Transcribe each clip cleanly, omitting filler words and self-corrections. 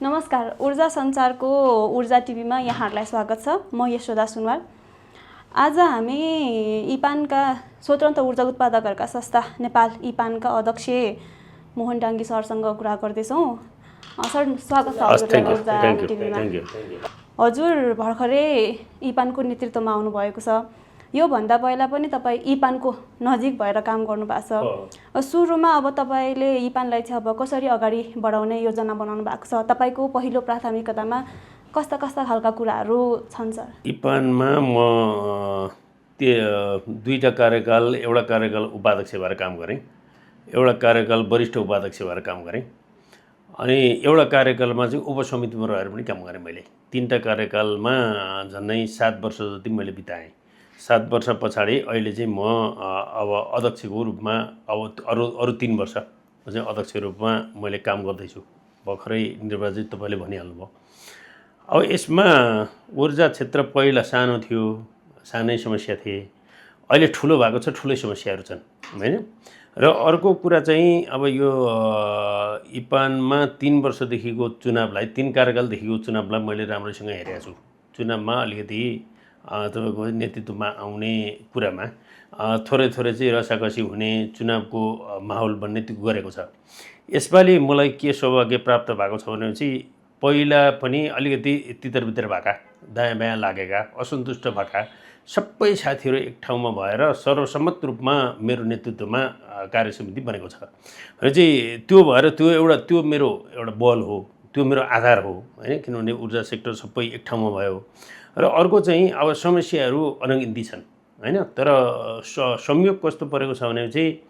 नमस्कार, ऊर्जा सञ्चारको ऊर्जा टिभीमा यहाँहरूलाई स्वागत छ। म यशोदा सुनवार। आज हामी इपानका स्वतन्त्र ऊर्जा उत्पादकहरूका संस्था नेपाल इपानका अध्यक्ष मोहन डाङ्गी सरसँग कुरा गर्दैछौँ। सर, स्वागत छ हजुरलाई ऊर्जा टिभीमा। हजुर भर्खरै इपानको नेतृत्वमा आउनुभएको छ। योभन्दा पहिला पनि तपाईँ इपानको नजिक भएर काम गर्नुभएको छ। सुरुमा अब तपाईँले इपानलाई चाहिँ अब कसरी अगाडि बढाउने योजना बनाउनु भएको छ? तपाईँको पहिलो प्राथमिकतामा कस्ता कस्ता खालका कुराहरू छन् सर? इपानमा म दुईटा कार्यकाल, एउटा कार्यकाल उपाध्यक्ष भएर काम गरेँ, एउटा कार्यकाल वरिष्ठ उपाध्यक्ष भएर काम गरेँ, अनि एउटा कार्यकालमा चाहिँ उपसमितिमा रहेर पनि काम गरेँ। मैले तीनटा कार्यकालमा झन्डै 7 वर्ष जति मैले बिताएँ। 7 वर्ष पछाडि अहिले चाहिँ म अब अध्यक्षको रूपमा अब अरू 3 वर्ष चाहिँ अध्यक्षको रूपमा मैले काम गर्दैछु। भर्खरै निर्वाचित तपाईँले भनिहाल्नुभयो। अब यसमा ऊर्जा क्षेत्र पहिला सानो थियो, सानै समस्या थिए, अहिले ठुलो भएको छ, ठुलै समस्याहरू छन् हैन। र अर्को कुरा चाहिँ अब यो इपानमा 3 वर्षदेखिको चुनावलाई, 3 कार्यकालदेखिको चुनावलाई मैले राम्रोसँग हेरेको छु। चुनावमा अलिकति तपाईँको नेतृत्वमा आउने कुरामा थोरै चाहिँ रसाकसी हुने, चुनावको माहौल बन्ने त्यो गरेको छ। यसपालि मलाई के सौभाग्य प्राप्त भएको छ भने चाहिँ पहिला पनि अलिकति तितर-बितर भएका, दायाँ बायाँ लागेका, असन्तुष्ट भएका सबै साथीहरू एक ठाउँमा भएर सर्वसम्मत रूपमा मेरो नेतृत्वमा कार्यसमिति बनेको छ। र चाहिँ त्यो भएर त्यो मेरो एउटा बल हो, त्यो मेरो आधार हो हैन। किनभने ऊर्जा सेक्टर सबै एक ठाउँमा भयो। र अर्को चाहिँ अब समस्याहरू अनगिन्ती छन् हैन। तर संयोग कस्तो परेको छ भने चाहिँ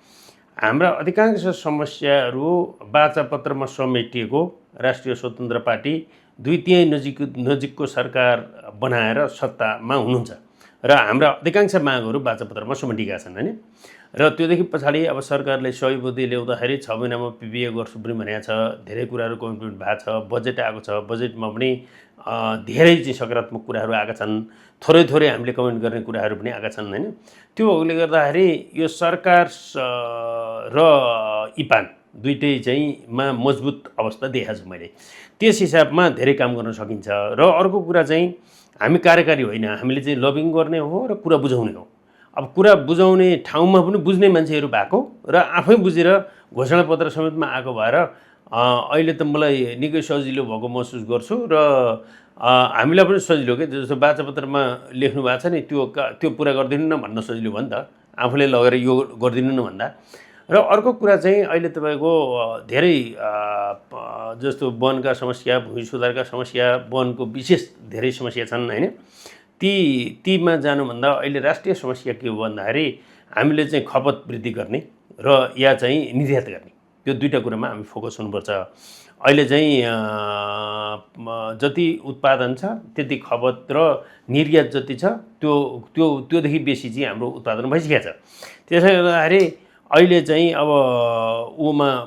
हाम्रा अधिकांश समस्याहरू वाचापत्रमा समेटिएको राष्ट्रिय स्वतन्त्र पार्टी 2/3 नजिकको सरकार बनाएर सत्तामा हुनुहुन्छ र हाम्रा अधिकांश मागहरू वाचापत्रमा समेटिएका छन् हैन। र त्योदेखि पछाडि अब सरकारले सही बुद्धि ल्याउँदाखेरि 6 महिनामा पिपिए गर्छु पनि भनेको छ। धेरै कुराहरू कमिटमेन्ट भएको छ, बजेट आएको छ। बजेटमा पनि धेरै चाहिँ सकारात्मक कुराहरू आएका छन्, थोरै हामीले कमेन्ट गर्ने कुराहरू पनि आएका छन् हैन। त्यो भएकोले गर्दाखेरि यो सरकार र इपान दुईटै चाहिँ मजबुत अवस्था देखाएको छु मैले। त्यस हिसाबमा धेरै काम गर्न सकिन्छ। र अर्को कुरा चाहिँ हामी कार्यकारी होइन, हामीले चाहिँ लबिङ गर्ने हो र कुरा बुझाउने हो। अब कुरा बुझाउने ठाउँमा पनि बुझ्ने मान्छेहरू भएको र आफै बुझेर घोषणापत्र समेतमा आएको भएर अहिले त मलाई निकै सजिलो भएको महसुस गर्छु। र हामीलाई पनि सजिलो के, जस्तो वाचापत्रमा लेख्नु भएको छ नि, त्यो पुरा गरिदिनु न भन्न सजिलो भयो नि त, आफूले लगेर यो गरिदिनु न भन्दा। र अर्को कुरा चाहिँ अहिले तपाईँको धेरै जस्तो वनका समस्या, भूमि सुधारका समस्या, वनको विशेष धेरै समस्या छन् हैन। तीमा जानुभन्दा अहिले राष्ट्रिय समस्या के हो भन्दाखेरि हामीले चाहिँ खपत वृद्धि गर्ने र या चाहिँ निर्यात गर्ने, त्यो दुईटा कुरामा हामी फोकस हुनुपर्छ। अहिले चाहिँ जति उत्पादन छ त्यति खपत र निर्यात जति छ त्योदेखि बेसी चाहिँ हाम्रो उत्पादन भइसकेको छ। त्यसैले गर्दाखेरि अहिले चाहिँ अब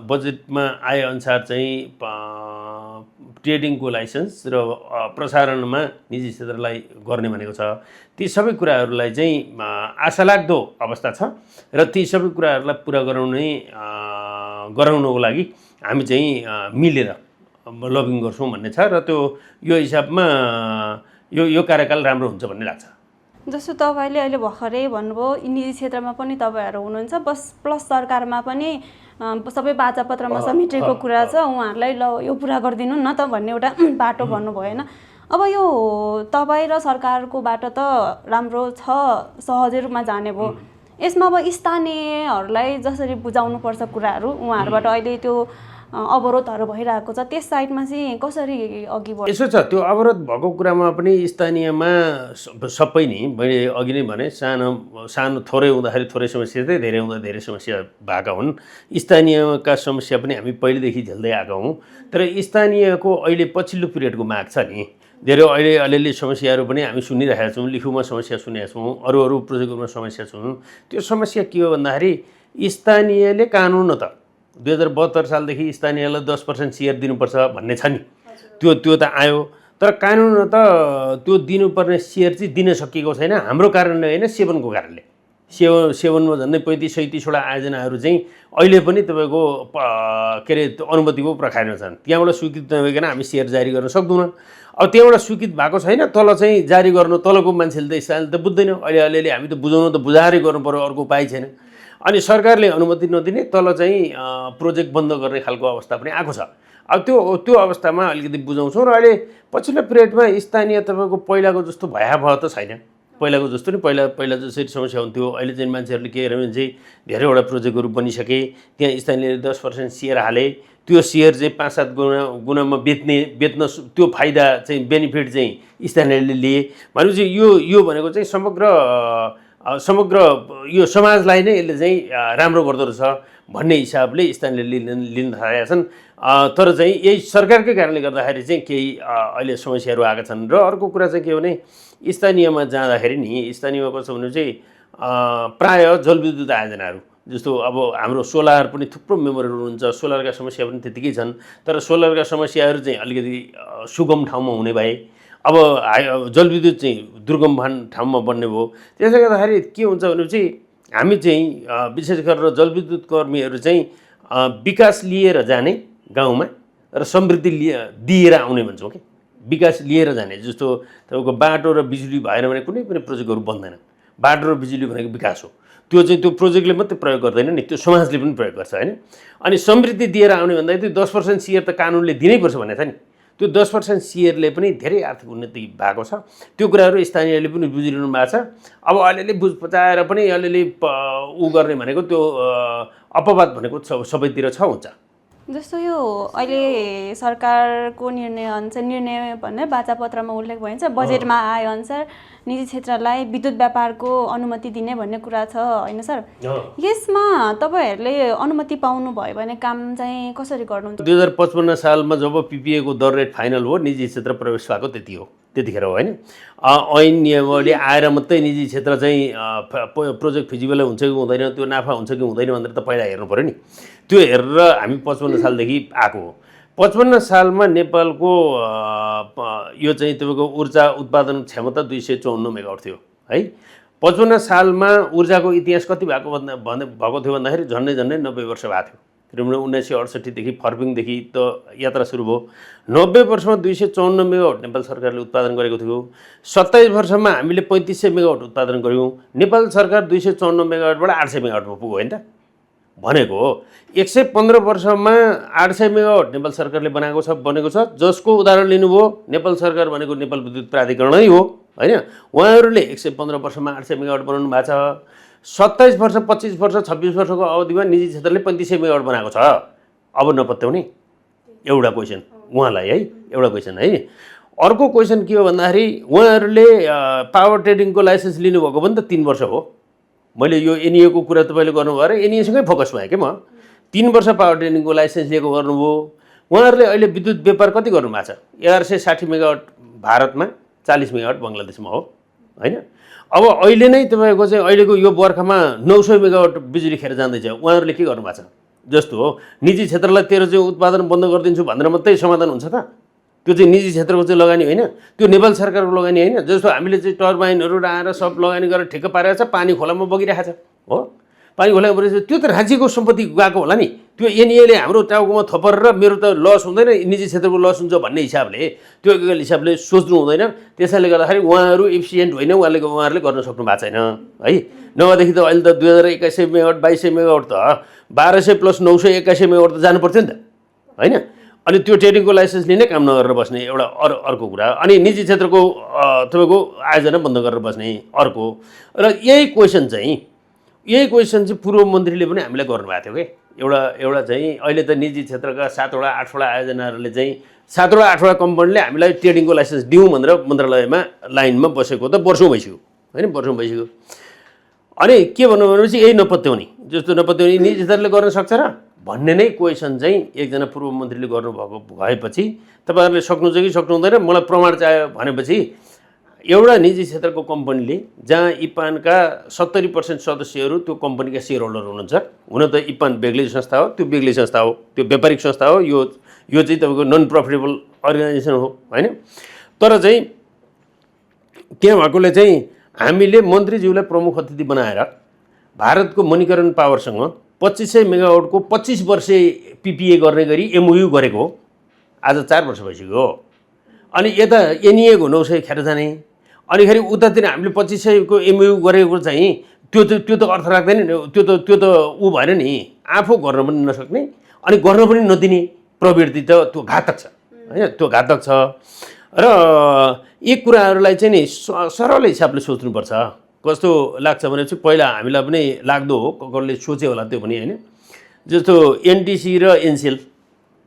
बजेटमा आएअनुसार चाहिँ ट्रेडिङको लाइसेन्स र प्रसारणमा निजी क्षेत्रलाई गर्ने भनेको छ। ती सबै कुराहरूलाई चाहिँ आशालाग्दो अवस्था छ र ती सबै कुराहरूलाई पुरा गराउनको लागि हामी चाहिँ मिलेर लबिङ गर्छौँ भन्ने छ। र यो हिसाबमा यो कार्यकाल राम्रो हुन्छ भन्ने लाग्छ। जस्तो तपाईँले अहिले भर्खरै भन्नुभयो निजी क्षेत्रमा पनि तपाईँहरू हुनुहुन्छ, प्लस सरकारमा पनि सबै वाचापत्रमा समेटिएको कुरा छ, उहाँहरूलाई ल यो पुरा गरिदिनु न त भन्ने एउटा बाटो भन्नुभयो होइन। अब यो तपाईँ र सरकारको बाटो त राम्रो छ, सहजै रूपमा जाने भयो। यसमा अब स्थानीयहरूलाई जसरी बुझाउनुपर्छ कुराहरू, उहाँहरूबाट अहिले त्यो अवरोधहरू भइरहेको छ, त्यस साइडमा चाहिँ कसरी अघि बढ्छ? यसो छ, त्यो अवरोध भएको कुरामा पनि स्थानीयमा सबै नै मैले अघि नै भने सानो थोरै हुँदाखेरि थोरै समस्या थिए, धेरै हुँदा धेरै समस्या भएका हुन्। स्थानीयका समस्या पनि हामी पहिलेदेखि झेल्दै आएका हौँ। तर स्थानीयको अहिले पछिल्लो पिरियडको माग छ नि, धेरै अलिअलि समस्याहरू पनि हामी सुनिरहेका छौँ। लिखुमा समस्या सुनेका छौँ, अरू प्रोजेक्टहरूमा समस्या छौँ। त्यो समस्या के हो भन्दाखेरि स्थानीयले कानुन त 2072 सालदेखि स्थानीयलाई 10% सेयर दिनुपर्छ भन्ने छ नि, त्यो त आयो। तर कानुन त त्यो दिनुपर्ने सेयर चाहिँ दिन सकिएको छैन, हाम्रो कारणले होइन, सेवनको कारणले। सेवनमा झन्डै 35-37वटा आयोजनाहरू चाहिँ अहिले पनि तपाईँको के अरे अनुमतिको प्रक्रियामा छन्। त्यहाँबाट स्वीकृत नभइकन हामी सेयर जारी गर्न सक्दैनौँ। अब त्यहाँबाट स्वीकृत भएको छैन, तल चाहिँ जारी गर्नु, तलको मान्छेले त स्थानीयले त बुझ्दैन। अहिले अलिअलि हामी त बुझाउनु त बुझाएरै गर्नु पर्यो, अर्को उपाय छैन। अनि सरकारले अनुमति नदिने, तल चाहिँ प्रोजेक्ट बन्द गर्ने खालको अवस्था पनि आएको छ। अब त्यो अवस्थामा अलिकति बुझाउँछौँ। र अहिले पछिल्लो पिरियडमा स्थानीय तपाईँको पहिलाको जस्तो भयावह त छैन। पहिलाको जस्तो नि पहिला जसरी समस्या हुन्थ्यो, अहिले चाहिँ मान्छेहरूले के गरे भने चाहिँ धेरैवटा प्रोजेक्टहरू बनिसके, त्यहाँ स्थानीयले 10% सेयर हाले, त्यो सेयर चाहिँ 5-7 गुणामा बेच्न त्यो फाइदा चाहिँ बेनिफिट चाहिँ स्थानीयले लिए। भनेपछि यो भनेको चाहिँ समग्र यो समाजलाई नै यसले चाहिँ राम्रो गर्दो रहेछ भन्ने हिसाबले स्थानीयले लिन थालेका छन्। तर चाहिँ यही सरकारकै कारणले गर्दाखेरि चाहिँ केही अहिले समस्याहरू आएका छन्। र अर्को कुरा चाहिँ के हो भने स्थानीयमा जाँदाखेरि नि, स्थानीयमा कस्तो भने चाहिँ प्रायः जलविद्युत आयोजनाहरू जस्तो अब हाम्रो सोलर पनि थुप्रो मेम्बरहरू हुनुहुन्छ, सोलरका समस्या पनि त्यतिकै छन्। तर सोलरका समस्याहरू चाहिँ अलिकति सुगम ठाउँमा हुने भए, अब जलविद्युत चाहिँ दुर्गम ठाउँमा बन्ने भयो। त्यसले गर्दाखेरि के हुन्छ भनेपछि हामी चाहिँ विशेष गरेर जलविद्युत कर्मीहरू चाहिँ विकास लिएर जाने गाउँमा र समृद्धि दिएर आउने भन्छौँ कि। विकास लिएर जाने जस्तो तपाईँको बाटो र बिजुली भएन भने कुनै पनि प्रोजेक्टहरू बन्दैन। बाटो र बिजुली भनेको विकास हो। त्यो चाहिँ त्यो प्रोजेक्टले मात्रै प्रयोग गर्दैन नि, त्यो समाजले पनि प्रयोग गर्छ होइन। अनि समृद्धि दिएर आउने भन्दा त्यो 10% सेयर त कानुनले दिनैपर्छ भनेको छ नि। त्यो 10% सेयरले पनि धेरै आर्थिक उन्नति भएको छ। त्यो कुराहरू स्थानीयले पनि बुझिरहनु भएको छ। अब अलिअलि बुझ पचाएर पनि अलिअलि उ गर्ने भनेको त्यो अपवाद भनेको सबैतिर छ हुन्छ। जस्तो यो अहिले सरकारको निर्णय भन्ने बाचापत्रमा उल्लेख भइन्छ, बजेटमा आए अनुसार निजी क्षेत्रलाई विद्युत व्यापारको अनुमति दिने भन्ने कुरा छ होइन सर? यसमा तपाईँहरूले अनुमति पाउनुभयो भने काम चाहिँ कसरी गर्नुहुन्छ? 2055 सालमा जब पिपिएको दर रेट फाइनल हो, निजी क्षेत्र प्रवेश भएको त्यतिखेर हो होइन। ऐन नियमावली आएर मात्रै निजी क्षेत्र चाहिँ प्रोजेक्ट फिजिबल हुन्छ कि हुँदैन, त्यो नाफा हुन्छ कि हुँदैन भनेर त पहिला हेर्नु पऱ्यो नि। त्यो हेरेर हामी 55 सालदेखि आएको हो। 55 सालमा नेपालको यो चाहिँ तपाईँको ऊर्जा उत्पादन क्षमता 254 मेगावाट थियो है। 55 सालमा ऊर्जाको इतिहास कति भएको थियो भन्दाखेरि झन्डै 90 वर्ष भएको थियो। किनभने 1968देखि फर्पिङदेखि त यात्रा सुरु भयो। 90 वर्षमा 254 मेगावाट नेपाल सरकारले उत्पादन गरेको थियो। 27 वर्षमा हामीले 3500 मेगावाट उत्पादन गऱ्यौँ। नेपाल सरकार 254 मेगावाटबाट 800 मेगावाटमा पुग्यो होइन त। भनेको 115 वर्षमा 800 मेगावाट नेपाल सरकारले बनेको छ, जसको उदाहरण लिनुभयो नेपाल सरकार भनेको नेपाल विद्युत प्राधिकरण नै हो होइन। उहाँहरूले 115 वर्षमा 800 मेगावाट बनाउनु भएको छ। 27 वर्ष, 25 वर्ष, 26 वर्षको अवधिमा निजी क्षेत्रले 3500 मेगावाट बनाएको छ। अब नपत्याउने एउटा क्वेसन उहाँलाई है, एउटा क्वेसन है। अर्को क्वेसन के हो भन्दाखेरि उहाँहरूले पावर ट्रेडिङको लाइसेन्स लिनुभएको पनि त 3 वर्ष हो। मैले यो एनइएको कुरा तपाईँले गर्नुभयो र एनइएसँगै फोकस भएँ कि म। 3 वर्ष पावर ट्रेडिङको लाइसेन्स लिएको गर्नुभयो। उहाँहरूले अहिले विद्युत व्यापार कति गर्नुभएको छ? 1160 मेगावाट भारतमा, 40 मेगावाट बङ्गलादेशमा हो होइन। अब अहिले नै तपाईँको चाहिँ अहिलेको यो बर्खामा 900 मेगावाट बिजुली खेर जाँदैछ। उहाँहरूले के गर्नुभएको छ? जस्तो हो निजी क्षेत्रलाई तेरो चाहिँ उत्पादन बन्द गरिदिन्छु भनेर मात्रै समाधान हुन्छ त? त्यो चाहिँ निजी क्षेत्रको चाहिँ लगानी होइन, त्यो नेपाल सरकारको लगानी होइन। जस्तो हामीले चाहिँ टर्बाइनहरू आएर सब लगानी गरेर ठिक्क पारेको छ, पानी खोलामा बगिरहेको छ हो। पानी खोलामा बगिरहेको छ, त्यो त राज्यको सम्पत्ति गएको होला नि। त्यो एनइएले हाम्रो टाउकोमा थपेर मेरो त लस हुँदैन, निजी क्षेत्रको लस हुन्छ भन्ने हिसाबले त्यो हिसाबले सोच्नु हुँदैन। त्यसैले गर्दाखेरि उहाँहरू एफिसियन्ट होइन, उहाँहरूले गर्न सक्नु भएको छैन है। नभएदेखि त अहिले त 2100 मेगावाट 2200 मेगावाट त 1200 + 981 मेगावाट त जानु पर्थ्यो नि त होइन। अनि त्यो ट्रेडिङको लाइसेन्स लिने काम नगरेर बस्ने एउटा अर्को कुरा। अनि निजी क्षेत्रको तपाईँको आयोजना बन्द गरेर बस्ने अर्को। र यही क्वेसन चाहिँ पूर्व मन्त्रीले पनि हामीलाई गर्नुभएको थियो कि। एउटा चाहिँ अहिले त निजी क्षेत्रका 7वटा 8वटा आयोजनाहरूले चाहिँ 7वटा 8वटा कम्पनीले हामीलाई ट्रेडिङको लाइसेन्स दिउँ भनेर मन्त्रालयमा लाइनमा बसेको त वर्षौँ भइसक्यो होइन, वर्षौँ भइसक्यो। अनि के भन्नु भनेपछि यही नपत्याउने, जस्तो नपत्याउने निजी क्षेत्रले गर्न सक्छ र भन्ने नै क्वेसन चाहिँ एकजना पूर्व मन्त्रीले गर्नुभएको भएपछि तपाईँहरूले सक्नुहुन्छ कि सक्नु हुँदैन मलाई प्रमाण चाहियो भनेपछि एउटा निजी क्षेत्रको कम्पनीले जहाँ इपानका 70% सदस्यहरू त्यो कम्पनीका सेयर होल्डर हुनुहुन्छ। हुन त इपान बेग्लै संस्था हो, त्यो बेग्लै संस्था हो, त्यो व्यापारिक संस्था हो। यो चाहिँ तपाईँको नन प्रफिटेबल अर्गनाइजेसन हो होइन। तर चाहिँ त्यहाँ भएकोले चाहिँ हामीले मन्त्रीज्यूलाई प्रमुख अतिथि बनाएर भारतको मणिकरण पावरसँग 2500 मेगावाटको 25 वर्षे पिपिए गर्ने गरी एमओयू गरेको हो। आज 4 वर्ष भइसक्यो हो। अनि यता एनइएको 900 खेर जाने, अनि फेरि उतातिर हामीले 2500 को एमओयू गरेको चाहिँ त्यो त अर्थ राख्दैन नि। त्यो त ऊ भएन नि, आफू गर्न पनि नसक्ने अनि गर्न पनि नदिने प्रवृत्ति त त्यो घातक छ हैन, त्यो घातक छ। र यी कुराहरूलाई चाहिँ नि सरल हिसाबले सोच्नुपर्छ। कस्तो लाग्छ भने चाहिँ पहिला हामीलाई पनि लाग्दो हो, कसले सोचे होला त्यो पनि हैन। जस्तो एनटिसी र एनसेल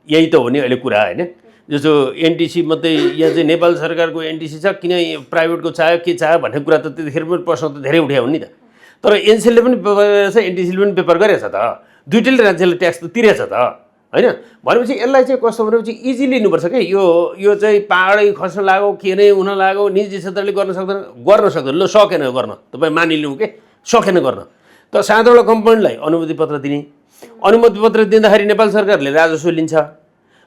यही त हो नि अहिले कुरा हैन। जस्तो एनटिसी मात्रै यहाँ चाहिँ नेपाल सरकारको एनटिसी छ, किन प्राइभेटको चाह्यो के चाह्यो भन्ने कुरा त त्यतिखेर पनि प्रश्न त धेरै उठायो नि त। तर एनसेलले पनि पेपर गरेछ, एनटिसीले पनि पेपर गरेछ त, दुईटैले राज्यले ट्याक्स त तिरेछ त हैन। भनेपछि यसलाई चाहिँ कस्तो भनेपछि इजी लिनुपर्छ कि यो चाहिँ पाहाडै खस्न लाग्यो, के नै हुन लाग्यो, निजी क्षेत्रले गर्न सक्दैन। ल सकेन गर्न, तपाईँ मानिलिउँ के सकेन गर्न, त सातवटा कम्पनीलाई अनुमति पत्र दिने। अनुमति पत्र दिँदाखेरि नेपाल सरकारले राजस्व लिन्छ,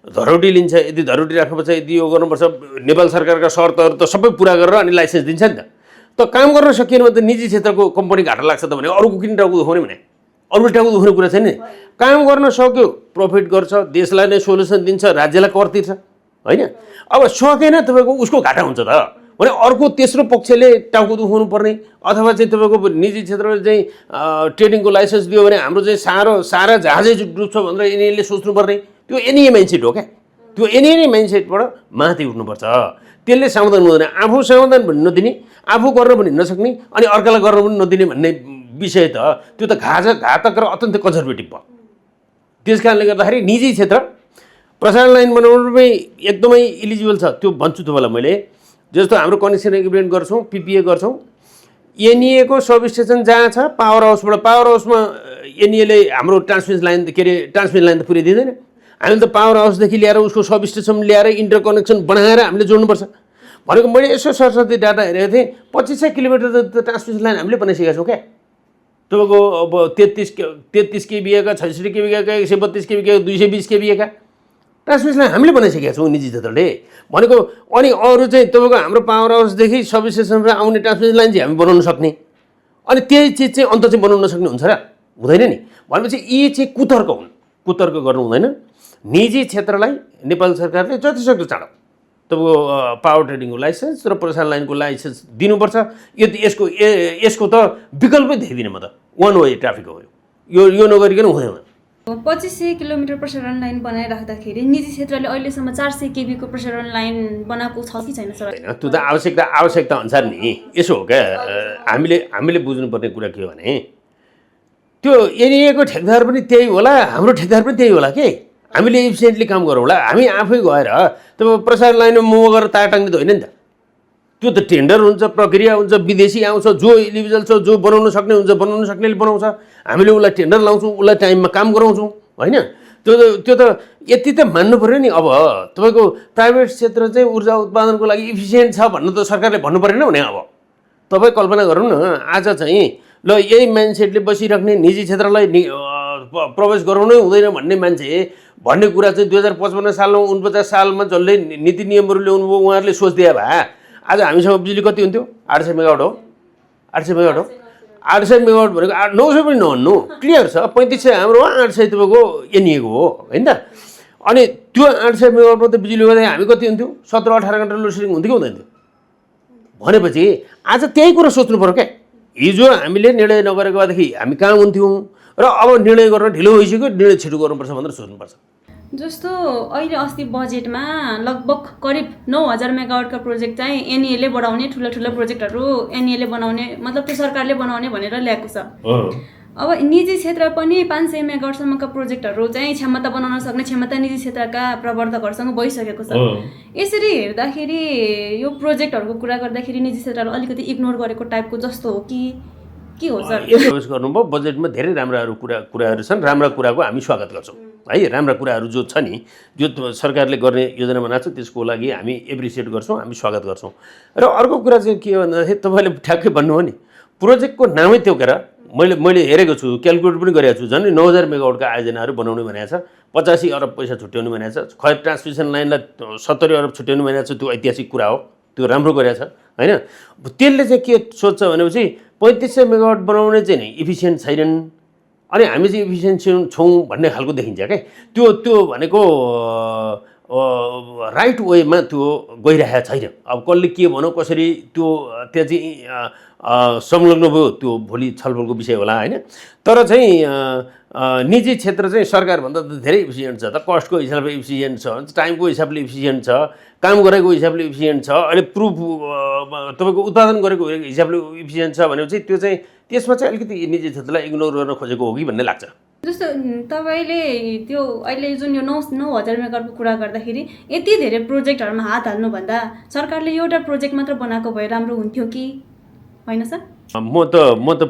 धरोटी लिन्छ। यदि धरोटी राख्नुपर्छ, यदि यो गर्नुपर्छ, नेपाल सरकारका शर्तहरू त सबै पुरा गरेर अनि लाइसेन्स दिन्छ नि त। त काम गर्न सकिएन भने त निजी क्षेत्रको कम्पनी घाटा लाग्छ त भने अरूको किन टाउको दुखाउने भने, अरूले टाउको दुख्ने कुरा छैन नि। काम गर्न सक्यो, प्रफिट गर्छ, देशलाई नै सोल्युसन दिन्छ, राज्यलाई कर तिर्छ हैन। अब सकेन तपाईँको उसको घाटा हुन्छ त भने अर्को तेस्रो पक्षले टाउको दुखाउनु पर्ने, अथवा चाहिँ तपाईँको निजी क्षेत्रले चाहिँ ट्रेडिङको लाइसेन्स दियो भने हाम्रो चाहिँ सारा जहाजै डुब्छ भनेर यिनीहरूले सोच्नुपर्ने। त्यो एनइए माइन्डसेट हो क्या। त्यो एनइए माइन्डसेटबाट माथि उठ्नुपर्छ। त्यसले समाधान हुँदैन। आफू समाधान पनि नदिने, आफू गर्न पनि नसक्ने, अनि अर्कालाई गर्न पनि नदिने भन्ने विषय त त्यो त घातक र अत्यन्तै कन्जर्भेटिभ भयो। त्यस कारणले गर्दाखेरि निजी क्षेत्र प्रसारण लाइन बनाउनु पनि एकदमै इलिजिबल छ। त्यो भन्छु तपाईँलाई मैले। जस्तो हाम्रो कनेक्सन एग्रिमेन्ट गर्छौँ, पिपिए गर्छौँ, एनइएको सब स्टेसन जहाँ छ पावर हाउसमा एनइएले हाम्रो ट्रान्समिसन लाइन त पुर्याइदिँदैन। हामीले त पावर हाउसदेखि ल्याएर उसको सब स्टेसन ल्याएर इन्टरकनेक्सन बनाएर हामीले जोड्नुपर्छ। भनेको मैले यसो सरस्वती डाटा हेरेको थिएँ, 2500 किलोमिटर त ट्रान्समिसन लाइन हामीले बनाइसकेका छौँ क्या। तपाईँको अब 33 केबीका, 66 केबीका, 132 केबीका, 220 केबीका ट्रान्समिसन लाइन हामीले बनाइसकेका छौँ निजी क्षेत्रले। भनेको अनि अरू चाहिँ तपाईँको हाम्रो पावर हाउसदेखि सब स्टेसनमा आउने ट्रान्समिसन लाइन चाहिँ हामी बनाउन सक्ने, अनि त्यही चिज चाहिँ अन्त चाहिँ बनाउन सक्ने हुन्छ र हुँदैन नि। भनेपछि यी चाहिँ कुतर्क हुन्, कुतर्क गर्नु हुँदैन। निजी क्षेत्रलाई नेपाल सरकारले जतिसक्दो चाँडो तपाईँको पावर ट्रेडिङको लाइसेन्स र प्रसारण लाइनको लाइसेन्स दिनुपर्छ। यसको त विकल्पै देखिदिनँ म त। वान वे ट्राफिक हो यो नगरिकन हुँदैन। 2500 किलोमिटर प्रसारण लाइन बनाइराख्दाखेरि निजी क्षेत्रले अहिलेसम्म 400 केबीको प्रसारण लाइन बनाएको छ कि छैन सर? होइन, त्यो त आवश्यकता अनुसार नि। यसो हो क्या, हामीले बुझ्नुपर्ने कुरा के हो भने त्यो एनइएको ठेकदार पनि त्यही होला, हाम्रो ठेकदार पनि त्यही होला के। हामीले इफिसियन्टली काम गरौँ होला। हामी आफै गएर तपाईँ प्रसारण लाइनमा मोह गरेर तार टाङ्ने त होइन नि त। त्यो त टेन्डर हुन्छ, प्रक्रिया हुन्छ, विदेशी आउँछ, जो इलिजिबल छ, जो बनाउन सक्ने हुन्छ, बनाउन सक्नेले बनाउँछ, हामीले उसलाई टेन्डर लाउँछौँ, उसलाई टाइममा काम गराउँछौँ होइन। त्यो त यति त मान्नु पऱ्यो नि। अब तपाईँको प्राइभेट क्षेत्र चाहिँ ऊर्जा उत्पादनको लागि इफिसियन्ट छ भन्नु त सरकारले भन्नु परेन भने। अब तपाईँ कल्पना गरौँ न, आज चाहिँ ल यही माइन्डसेटले बसिराख्ने निजी क्षेत्रलाई प्रवेश गराउनै हुँदैन भन्ने कुरा चाहिँ 2055 सालमा 49 सालमा जसले नीति नियमहरू ल्याउनु भयो उहाँहरूले सोचिदिए भए आज हामीसँग बिजुली कति हुन्थ्यो? 800 मेगावाट हो। 800 मेगावाट हो। 800 मेगावाट भनेको 900 पनि नभन्नु, क्लियर छ। 3500 हाम्रो, 800 तपाईँको एनइएको हो होइन त। अनि त्यो 800 मेगावाटमा त बिजुली गर्दा हामी कति हुन्थ्यो? 17-18 घन्टा लोड सेडिङ हुन्थ्यो कि हुँदैन थियो? भनेपछि आज त्यही कुरा सोच्नु पऱ्यो क्या। हिजो हामीले निर्णय नगरेको भएदेखि हामी कहाँ हुन्थ्यौँ, र अब निर्णय गर्न ढिलो भइसक्यो, निर्णय छिटो गर्नुपर्छ भनेर सोच्नुपर्छ। जस्तो अहिले अस्ति बजेटमा लगभग करिब 9000 मेगावाटका प्रोजेक्ट चाहिँ एनइएले बढाउने, ठुला प्रोजेक्टहरू एनइएले बनाउने, मतलब त्यो सरकारले बनाउने भनेर ल्याएको छ। अब निजी क्षेत्र पनि 500 मेगावाटसम्मका प्रोजेक्टहरू चाहिँ क्षमता बनाउन सक्ने क्षमता निजी क्षेत्रका प्रवर्धकहरूसँग भइसकेको छ। यसरी हेर्दाखेरि यो प्रोजेक्टहरूको कुरा गर्दाखेरि निजी क्षेत्रलाई अलिकति इग्नोर गरेको टाइपको जस्तो हो कि के हो सर? प्रवेश गर्नुभयो। बजेटमा धेरै राम्राहरू कुराहरू छन्। राम्रा कुराको हामी स्वागत गर्छौँ है। राम्रा कुराहरू जो छ नि, जो सरकारले गर्ने योजना बनाएको छ, त्यसको लागि हामी एप्रिसिएट गर्छौँ, हामी स्वागत गर्छौँ। र अर्को कुरा चाहिँ के हो भन्दाखेरि तपाईँले ठ्याक्कै भन्नुभयो नि, प्रोजेक्टको नामै तोकेर मैले हेरेको छु, क्यालकुलेट पनि गरेको छु। झन् 9000 मेगावाटका आयोजनाहरू बनाउने भनेको छ, 85 अरब पैसा छुट्याउने भनेको छ। खै ट्रान्समिसन लाइनलाई 70 अरब छुट्याउने भनेको छ। त्यो ऐतिहासिक कुरा हो, त्यो राम्रो गरेको छ होइन। त्यसले चाहिँ के सोध्छ भनेपछि 3500 मेगावाट बनाउने चाहिँ नि इफिसियन्ट छैनन् अनि हामी चाहिँ इफिसियन्ट छौँ भन्ने खालको देखिन्छ क्या त्यो भनेको राइट वेमा त्यो गइरहेको छैन अब कसले के भनौँ कसरी त्यो त्यहाँ चाहिँ संलग्न भयो त्यो भोलि छलफलको विषय होला होइन तर चाहिँ निजी क्षेत्र चाहिँ सरकारभन्दा त धेरै इफिसियन्ट छ त कस्टको हिसाबले इफिसियन्ट छ टाइमको हिसाबले इफिसियन्ट छ काम गरेको हिसाबले इफिसियन्ट छ अहिले प्रुफ तपाईँको उत्पादन गरेको हिसाबले इफिसियन्ट छ भनेपछि त्यो चाहिँ त्यसमा चाहिँ अलिकति निजी क्षेत्रलाई इग्नोर गर्न खोजेको हो कि भन्ने लाग्छ जस्तो तपाईँले त्यो अहिले जुन यो 9,000 मेगावाटको कुरा गर्दाखेरि यति धेरै प्रोजेक्टहरूमा हात हाल्नुभन्दा सरकारले एउटा प्रोजेक्ट मात्र बनाएको भए राम्रो हुन्थ्यो कि होइन सर म त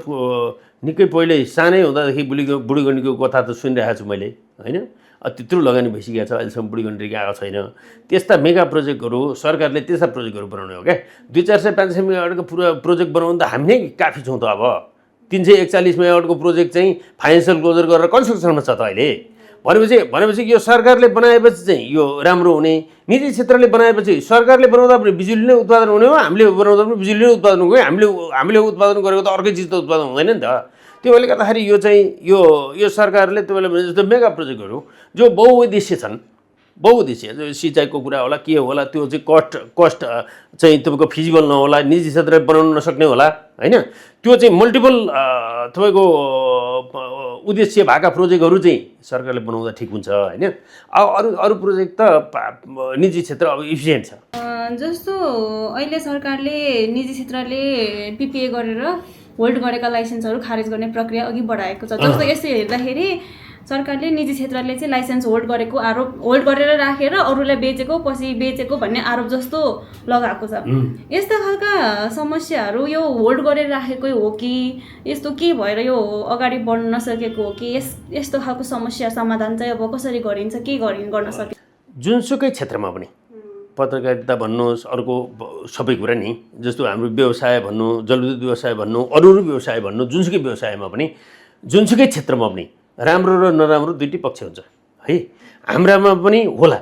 निकै पहिले सानै हुँदादेखि बुढीगण्डीको कथा त सुनिरहेको छु मैले होइन त्यत्रो लगानी भइसकेको छ अहिलेसम्म बुढीगण्डी आएको छैन त्यस्ता मेगा प्रोजेक्टहरू सरकारले त्यस्ता प्रोजेक्टहरू बनाउने हो क्या 200-400-500 मेगावाटको पुरा प्रोजेक्ट बनाउनु त हामी नै काफी छौँ त अब 341 मेगावाटको प्रोजेक्ट चाहिँ फाइनेन्सियल क्लोजर गरेर कन्स्ट्रक्सनमा छ त अहिले भनेपछि यो सरकारले बनाएपछि चाहिँ यो राम्रो हुने निजी क्षेत्रले बनाएपछि सरकारले बनाउँदा पनि बिजुली नै उत्पादन हुने हो हामीले बनाउँदा पनि बिजुली नै उत्पादन हुने हामीले उत्पादन गरेको त अर्कै चिज त उत्पादन हुँदैन नि त त्यो भएले गर्दाखेरि यो चाहिँ यो सरकारले तपाईँले भने जस्तो मेगा प्रोजेक्टहरू जो बहुउद्देश्य छन् बहुउद्देश्य सिँचाइको कुरा होला के होला त्यो चाहिँ कस्ट चाहिँ तपाईँको फिजिबल नहोला निजी क्षेत्रले बनाउन नसक्ने होला होइन त्यो चाहिँ मल्टिपल तपाईँको उद्देश्य भएका प्रोजेक्टहरू चाहिँ सरकारले बनाउँदा ठिक हुन्छ होइन अरू प्रोजेक्ट त निजी क्षेत्र अब इफिसियन्ट छ जस्तो अहिले सरकारले निजी क्षेत्रले पिपिए गरेर होल्ड गरेका लाइसेन्सहरू खारेज गर्ने प्रक्रिया अघि बढाएको छ जस्तो यसो हेर्दाखेरि सरकारले निजी क्षेत्रले चाहिँ लाइसेन्स होल्ड गरेर राखेर अरूलाई बेचेको पछि बेचेको भन्ने आरोप जस्तो लगाएको छ यस्ता खालका समस्याहरू यो होल्ड गरेर राखेकै हो कि यस्तो के भएर यो अगाडि बढ्न नसकेको हो कि यस्तो खालको समस्या समाधान चाहिँ अब कसरी गरिन्छ के गर्न सके जुनसुकै क्षेत्रमा पनि पत्रकारिता भन्नुहोस् अर्को सबै कुरा नि जस्तो हाम्रो व्यवसाय भन्नु जलविद्युत व्यवसाय भन्नु अरू व्यवसाय भन्नु जुनसुकै व्यवसायमा पनि जुनसुकै क्षेत्रमा पनि राम्रो र नराम्रो दुईटै पक्ष हुन्छ है हाम्रामा पनि होला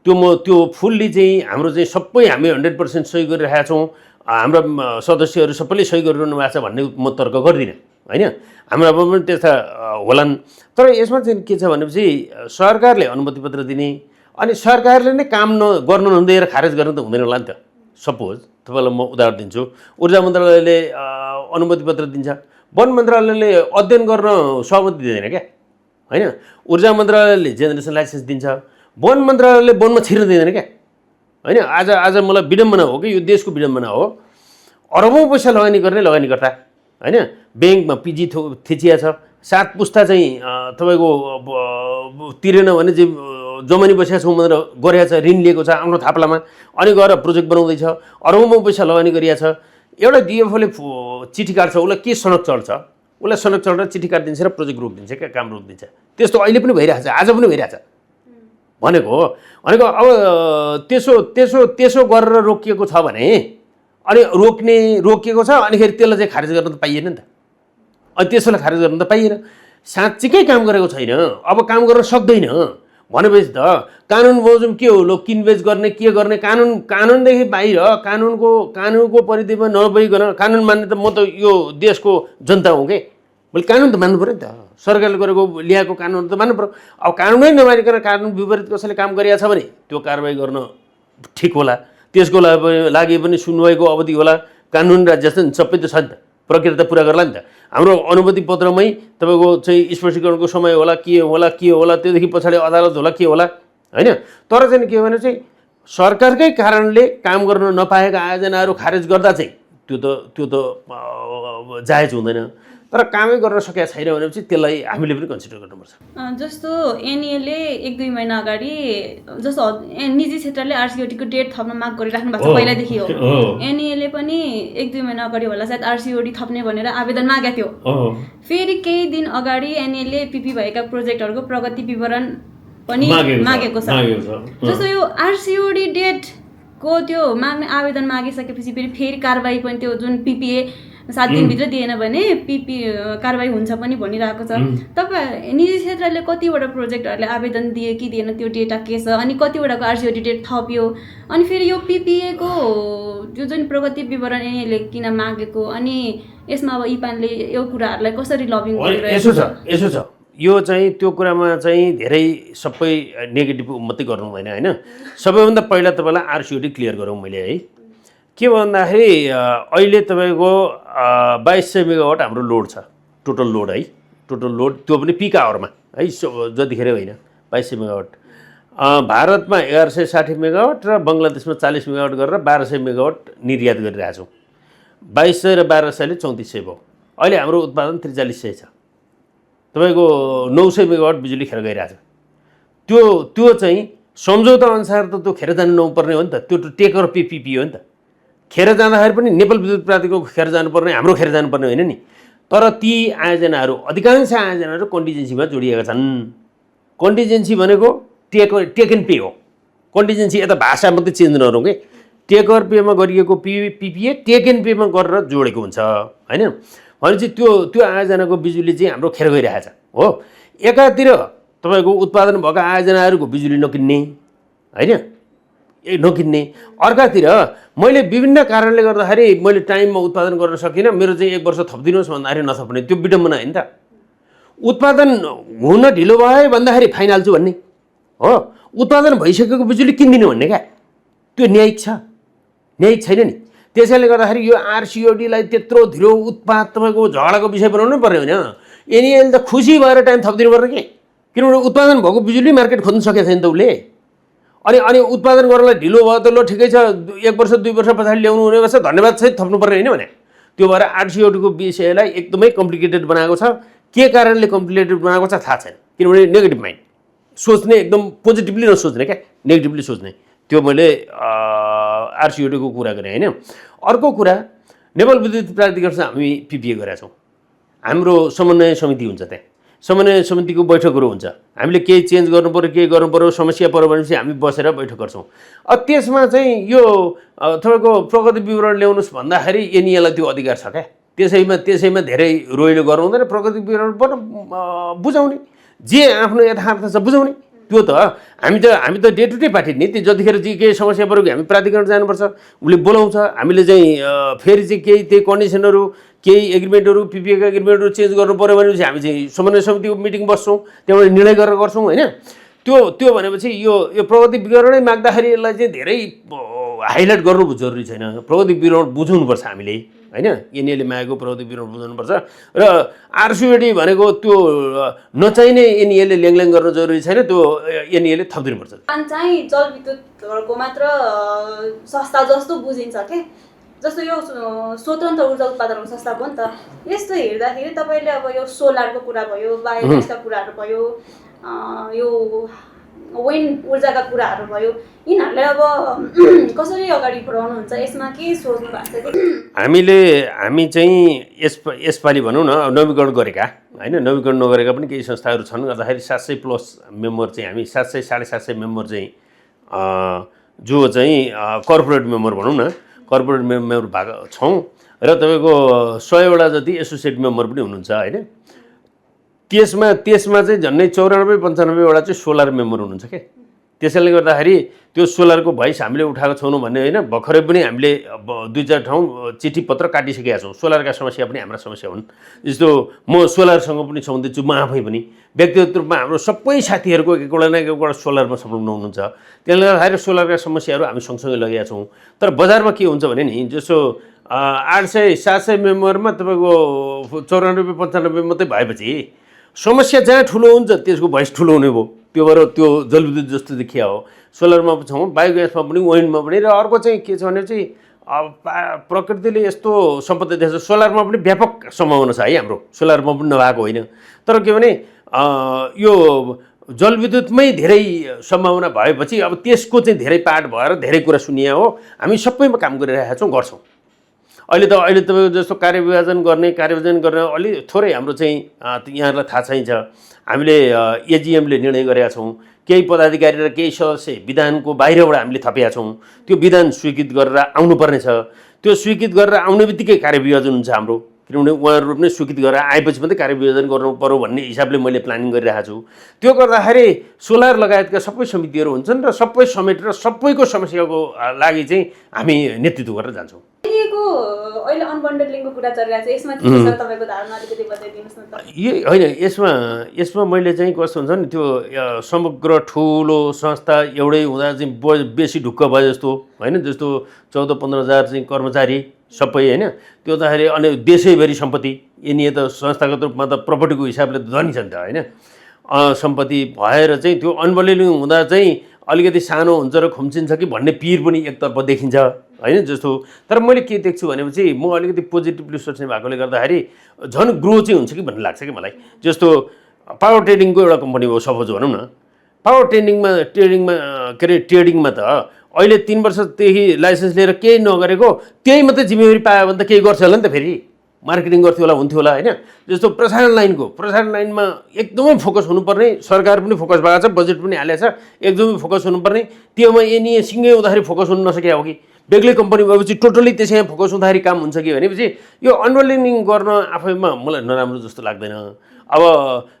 त्यो फुल्ली चाहिँ हाम्रो चाहिँ सबै हामी 100% सही गरिरहेका छौँ हाम्रा सदस्यहरू सबैले सही गरिरहनु भएको छ भन्ने म तर्क गर्दिनँ होइन हाम्रामा पनि त्यस्ता होलान् तर यसमा चाहिँ के छ भनेपछि सरकारले अनुमति पत्र दिने अनि सरकारले नै काम गर्न नदिएर खारेज गर्न त हुँदैन होला नि त सपोज तपाईँलाई म उदाहरण दिन्छु ऊर्जा मन्त्रालयले अनुमति पत्र दिन्छ वन मन्त्रालयले अध्ययन गर्न सहमति दिँदैन क्या होइन ऊर्जा मन्त्रालयले जेनेरेसन लाइसेन्स दिन्छ वन मन्त्रालयले वनमा छिर्न दिँदैन क्या होइन आज मलाई विडम्बना हो कि यो देशको विडम्बना हो अरबौँ पैसा लगानी गर्ने लगानीकर्ता होइन ब्याङ्कमा पिजी थिचिया छ 7 पुस्ता चाहिँ तपाईँको तिरेन भने चाहिँ जमानी बसेका छौँ भनेर गरेको छ ऋण लिएको छ आफ्नो थाप्लामा अनि गएर प्रोजेक्ट बनाउँदैछ अरबौँ पैसा लगानी गरिएको छ एउटा डिएफओले चिठी काट्छ उसलाई के सनक चल्छ उसलाई सनक चल्छ चिठी काटिदिन्छ र प्रोजेक्ट रोकिदिन्छ क्या काम रोकिदिन्छ त्यस्तो अहिले पनि भइरहेछ आज पनि भइरहेछ भनेको अब त्यसो गरेर रोकिएको छ भने अनि रोकिएको छ अनिखेरि त्यसलाई चाहिँ खारेज गर्न त पाइएन नि त अनि त्यसलाई खारेज गर्न त पाइएन साँच्चीकै काम गरेको छैन अब काम गर्न सक्दैन भनेपछि त कानुन बमोजिम के हो लो किनबेच गर्ने के गर्ने कानुनदेखि बाहिर कानुनको परिधिमा नभइकन कानुन मान्ने त म त यो देशको जनता हुँ के मैले कानुन त मान्नु पऱ्यो नि त सरकारले गरेको ल्याएको कानुन त मान्नु पऱ्यो अब कानुनै नमानिकन कानुन विपरीत कसैले काम गरिरहेछ भने त्यो कारबाही गर्न ठिक होला त्यसको लागि पनि सुनवाईको अवधि होला कानुन राज्य छ नि सबै त छ नि त प्रक्रिया त पुरा गर्ला नि त हाम्रो अनुमति पत्रमै तपाईँको चाहिँ स्पष्टीकरणको समय होला के होला त्योदेखि पछाडि अदालत होला के होला होइन तर चाहिँ के भने चाहिँ सरकारकै कारणले काम गर्न नपाएका आयोजनाहरू खारेज गर्दा चाहिँ त्यो त जायज हुँदैन तर कामै गर्न सकेका छैन भनेपछि त्यसलाई हामीले पनि कन्सिडर गर्नुपर्छ जस्तो एनइएले 1-2 महिना अगाडि जस्तो निजी क्षेत्रले आरसिओडीको डेट थप्न माग गरिराख्नु भएको छ पहिलादेखि हो एनइएले पनि 1-2 महिना अगाडि होला सायद आरसिओडी थप्ने भनेर आवेदन मागेको थियो फेरि केही दिन अगाडि एनइएले पिपी भएका प्रोजेक्टहरूको प्रगति विवरण पनि मागेको छ जस्तो यो आरसिओडी डेटको त्यो माग्ने आवेदन मागिसकेपछि फेरि कारबाही पनि त्यो जुन पिपिए 7 दिनभित्र दिएन भने पिपी कारबाही हुन्छ पनि भनिरहेको छ। तपाईँ निजी क्षेत्रले कतिवटा प्रोजेक्टहरूले आवेदन दिए कि दिएन त्यो डेटा के छ, अनि कतिवटाको आरसिओडी डेट थप्यो, अनि फेरि यो पिपिएको यो जुन प्रगति विवरण यिनीहरूले किन मागेको, अनि यसमा अब इपानले यो कुराहरूलाई कसरी लबिङ गरिरहेको छ? यसो छ यो चाहिँ त्यो कुरामा चाहिँ धेरै सबै नेगेटिभ मात्रै गर्नु भएन होइन। सबैभन्दा पहिला तपाईँलाई आरसिओडी क्लियर गरौँ मैले है। के भन्दाखेरि अहिले तपाईँको 2200 मेगावाट हाम्रो लोड छ, टोटल लोड है, टोटल लोड त्यो पनि पिक आवरमा है, जतिखेर होइन 2200 मेगावाट। भारतमा 1160 मेगावाट र बङ्गलादेशमा 40 मेगावाट गरेर 1200 मेगावाट निर्यात गरिरहेछौँ। 2200 र 1200ले 3400 भयो। अहिले हाम्रो उत्पादन 4300 छ। तपाईँको 900 मेगावाट बिजुली खेर गइरहेछ। त्यो चाहिँ सम्झौता अनुसार त त्यो खेर जानु नपर्ने हो नि त, त्यो टेकर पिपिपी हो नि त। खेर जाँदाखेरि पनि नेपाल विद्युत प्राधिकरणको खेर जानुपर्ने, हाम्रो खेर जानुपर्ने होइन नि। तर ती आयोजनाहरू अधिकांश आयोजनाहरू कन्टिजेन्सीमा जोडिएका छन्। कन्टिजेन्सी भनेको टेक एन्ड पे हो। कन्टिजेन्सी यता भाषा मात्रै चेन्ज नरौँ कि, टेकर पेमा गरिएको पिपिए टेक एन्ड पेमा गरेर जोडेको हुन्छ होइन। भनेपछि त्यो आयोजनाको बिजुली चाहिँ हाम्रो खेर गइरहेछ हो। एकातिर तपाईँको उत्पादन भएको आयोजनाहरूको बिजुली नकिन्ने होइन, नकिन्ने, अर्कातिर मैले विभिन्न कारणले गर्दाखेरि मैले टाइममा उत्पादन गर्न सकिनँ, मेरो चाहिँ 1 वर्ष थपिदिनुहोस् भन्दाखेरि नथप्ने, त्यो विडम्बना होइन त। उत्पादन हुन ढिलो भयो भन्दाखेरि फाइन हाल्छु भन्ने हो, उत्पादन भइसकेको बिजुली किन्दिनँ भन्ने क्या, त्यो न्यायिक छ? न्यायिक छैन नि। त्यसैले गर्दाखेरि यो आरसिओडीलाई त्यत्रो ढिलो उत्पाद तपाईँको झगडाको विषय बनाउनु पर्ने होइन। यिनीहरूले त खुसी भएर टाइम थपिदिनु पर्ने कि, किनभने उत्पादन भएको बिजुली मार्केट खोज्नु सकेको छैन त उसले। अनि उत्पादन गर्नलाई ढिलो भयो त ल ठिकै छ, 1 वर्ष 2 वर्ष पछाडि ल्याउनु हुने भएछ, धन्यवाद सहित थप्नुपर्ने होइन भने। त्यो भएर आरसिओडीको विषयलाई एकदमै कम्प्लिकेटेड बनाएको छ। के कारणले कम्प्लिकेटेड बनाएको छ थाहा छैन, किनभने नेगेटिभ माइन्ड सोच्ने, एकदम पोजिटिभली नसोच्ने क्या, नेगेटिभली सोच्ने, त्यो मैले आरसिओडीको कुरा गरेँ होइन। अर्को कुरा, नेपाल विद्युत प्राधिकरणसँग हामी पिपिए गरेका छौँ। हाम्रो समन्वय समिति हुन्छ, त्यहाँ समन्वय समितिको बैठकहरू हुन्छ। हामीले केही चेन्ज गर्नु पऱ्यो, केही गर्नु पऱ्यो, समस्या पऱ्यो भनेपछि हामी बसेर बैठक गर्छौँ। त्यसमा चाहिँ यो तपाईँको प्रगति विवरण ल्याउनुहोस् भन्दाखेरि एनइएलाई त्यो अधिकार छ क्या। त्यसैमा धेरै रोइलो गर्नु हुँदैन, प्रगति विवरण पनि बुझाउने, जे आफ्नो यथार्थ छ बुझाउने। त्यो त हामी त डे टु डे पार्टी नि, त्यो जतिखेर चाहिँ केही समस्या पऱ्यो कि हामी प्राधिकरण जानुपर्छ, उसले बोलाउँछ, हामीले चाहिँ फेरि चाहिँ केही त्यही कन्डिसनहरू, केही एग्रिमेन्टहरू, पिपिएका एग्रिमेन्टहरू चेन्ज गर्नु पऱ्यो भनेपछि हामी चाहिँ समन्वय समितिको मिटिङ बस्छौँ, त्यहाँबाट निर्णय गरेर गर्छौँ होइन। त्यो भनेपछि यो प्रगति विवरणै माग्दाखेरि यसलाई चाहिँ धेरै हाइलाइट गर्नु जरुरी छैन। प्रगति विवरण बुझाउनुपर्छ हामीले होइन, एनइएले मागेको प्रगति विवरण बुझाउनुपर्छ। र आरसिओडी भनेको त्यो नचाहिने एनइएले ल्याङल्याङ गर्न जरुरी छैन, त्यो एनइएले थपिदिनुपर्छ। चाहिँ जलविद्युतहरूको मात्र संस्था जस्तो बुझिन्छ के, जस्तो यो स्वतन्त्र ऊर्जा उत्पादनको संस्था भयो नि त। यस्तो हेर्दाखेरि तपाईँले अब यो सोलरको कुरा भयो, बायोग्यासका कुराहरू भयो, यो विन्ड ऊर्जाका कुराहरू भयो, यिनीहरूलाई अब कसरी अगाडि बढाउनुहुन्छ, यसमा के सोच्नु भएको छ? हामी चाहिँ यसपालि भनौँ न नवीकरण गरेका होइन, नवीकरण नगरेका पनि केही संस्थाहरू छन्। गर्दाखेरि 700+ मेम्बर चाहिँ हामी 700 750 मेम्बर चाहिँ जो चाहिँ कर्पोरेट मेम्बर भनौँ न, कर्पोरेट मेम्बर भएको छौँ। र तपाईँको 100वटा जति एसोसिएट मेम्बर पनि हुनुहुन्छ होइन। त्यसमा चाहिँ झन्डै 94-95वटा चाहिँ सोलर मेम्बर हुनुहुन्छ क्या। त्यसैले गर्दाखेरि त्यो सोलरको भोइस हामीले उठाएको छैनौँ भन्ने होइन। भर्खरै पनि हामीले 2-4 ठाउँ चिठी पत्र काटिसकेका छौँ। सोलरका समस्या पनि हाम्रा समस्या हुन्। जस्तो म सोलरसँग पनि छाउँदैछु, म आफै पनि व्यक्तिगत रूपमा हाम्रो सबै साथीहरूको एकवटा न एकवटा सोलरमा संलग्न हुनुहुन्छ। त्यसले गर्दाखेरि सोलरका समस्याहरू हामी सँगसँगै लगेका छौँ। तर बजारमा के हुन्छ भने नि, जस्तो 800-700 मेम्बरमा तपाईँको 94-95 मात्रै भएपछि समस्या जहाँ ठुलो हुन्छ त्यसको भोइस ठुलो हुने भयो। त्यो भएर त्यो जलविद्युत जस्तो देखिया हो। सोलरमा छौँ, बायोग्यासमा पनि, विन्डमा पनि। र अर्को चाहिँ के छ भने चाहिँ प्रकृतिले यस्तो सम्पत्ति दिएको छ, सोलरमा पनि व्यापक सम्भावना छ है हाम्रो, सोलरमा पनि नभएको होइन। तर के भने यो जलविद्युतमै धेरै सम्भावना भएपछि अब त्यसको चाहिँ धेरै पार्ट भएर धेरै कुरा सुनिया हो। हामी सबैमा काम गरिरहेका छौँ, गर्छौँ। अहिले तपाईँको जस्तो कार्यविभाजन गर्ने अलि थोरै हाम्रो चाहिँ यहाँहरूलाई थाहा चाहिन्छ। हामीले एजिएमले निर्णय गरेका छौँ, केही पदाधिकारी र केही सदस्य विधानको बाहिरबाट हामीले थपेका छौँ। त्यो विधान स्वीकृत गरेर आउनुपर्ने छ। त्यो स्वीकृत गरेर आउने बित्तिकै कार्यविभाजन हुन्छ हाम्रो, किनभने उहाँहरू पनि स्वीकृत गरेर आएपछि मात्रै कार्यविभाजन गर्नु पर्यो भन्ने हिसाबले मैले प्लानिङ गरिरहेको छु। त्यो गर्दाखेरि सोलर लगायतका सबै समितिहरू हुन्छन् र सबै समेटेर सबैको समस्याको लागि चाहिँ हामी नेतृत्व गरेर जान्छौँ। अहिले अनबन्डलिङको कुरा चलिरहेको छ, यसमा के छ तपाईँको धारणा अलिकति बताइदिनुहोस् न त। होइन, यसमा मैले चाहिँ कस्तो हुन्छ नि, त्यो समग्र ठुलो संस्था एउटै हुँदा चाहिँ बेसी ढुक्क भयो जस्तो होइन। जस्तो 14-15 हजार चाहिँ कर्मचारी सबै होइन, त्यो हुँदाखेरि अनि देशैभरि सम्पत्ति यिनी त संस्थागत रूपमा त प्रपर्टीको हिसाबले धनी छ नि त होइन। सम्पत्ति भएर चाहिँ त्यो अनबन्डलिङ हुँदा चाहिँ अलिकति सानो हुन्छ र खुम्चिन्छ कि भन्ने पिर पनि एकतर्फ देखिन्छ होइन। जस्तो तर मैले के देख्छु भनेपछि म अलिकति पोजिटिभली सोच्ने भएकोले गर्दाखेरि झन् ग्रो चाहिँ हुन्छ कि भन्ने लाग्छ कि मलाई। जस्तो पावर ट्रेडिङको एउटा कम्पनी हो सपोज भनौँ न, पावर ट्रेडिङमा त अहिले 3 वर्षदेखि लाइसेन्स लिएर केही नगरेको त्यही मात्रै जिम्मेवारी पायो भने त केही गर्छ होला नि त, फेरि मार्केटिङ गर्थ्यो होला, हुन्थ्यो होला होइन। जस्तो प्रसारण लाइनमा एकदमै फोकस हुनुपर्ने, सरकार पनि फोकस भएको छ, बजेट पनि हालेको छ, एकदमै फोकस हुनुपर्ने। त्योमा एनइए सिँगै हुँदाखेरि फोकस हुन नसके हो कि बेग्लै कम्पनी भएपछि टोटली त्यसैमा फोकस हुँदाखेरि काम हुन्छ कि भनेपछि यो अनबन्डलिङ गर्न आफैमा मलाई नराम्रो जस्तो लाग्दैन। अब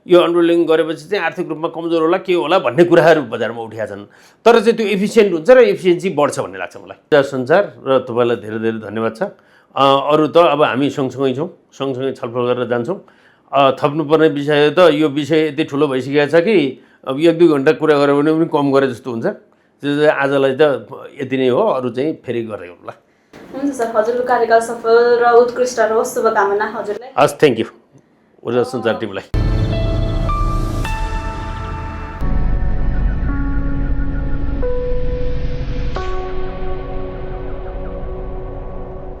यो अनबन्डलिङ गरेपछि चाहिँ आर्थिक रूपमा कमजोर होला के होला भन्ने कुराहरू बजारमा उठेका छन्, तर चाहिँ त्यो एफिसियन्ट हुन्छ र एफिसियन्सी बढ्छ भन्ने लाग्छ मलाई। सञ्चार र तपाईँलाई धेरै धेरै धन्यवाद छ। अरू त अब हामी सँगसँगै छौँ, सँगसँगै छलफल गरेर जान्छौँ। थप्नुपर्ने विषय त यो विषय यति ठुलो भइसकेको छ कि अब 1-2 घन्टा कुरा गऱ्यो भने पनि कम गरे जस्तो हुन्छ। त्यो चाहिँ आजलाई त यति नै हो, अरू चाहिँ फेरि गरे होला। हुन्छ सर, हजुरको कार्यकाल सफल र उत्कृष्ट रहोस्, शुभकामना हजुरलाई। हस्, थ्याङ्क यू ऊर्जा सञ्चार टिमलाई।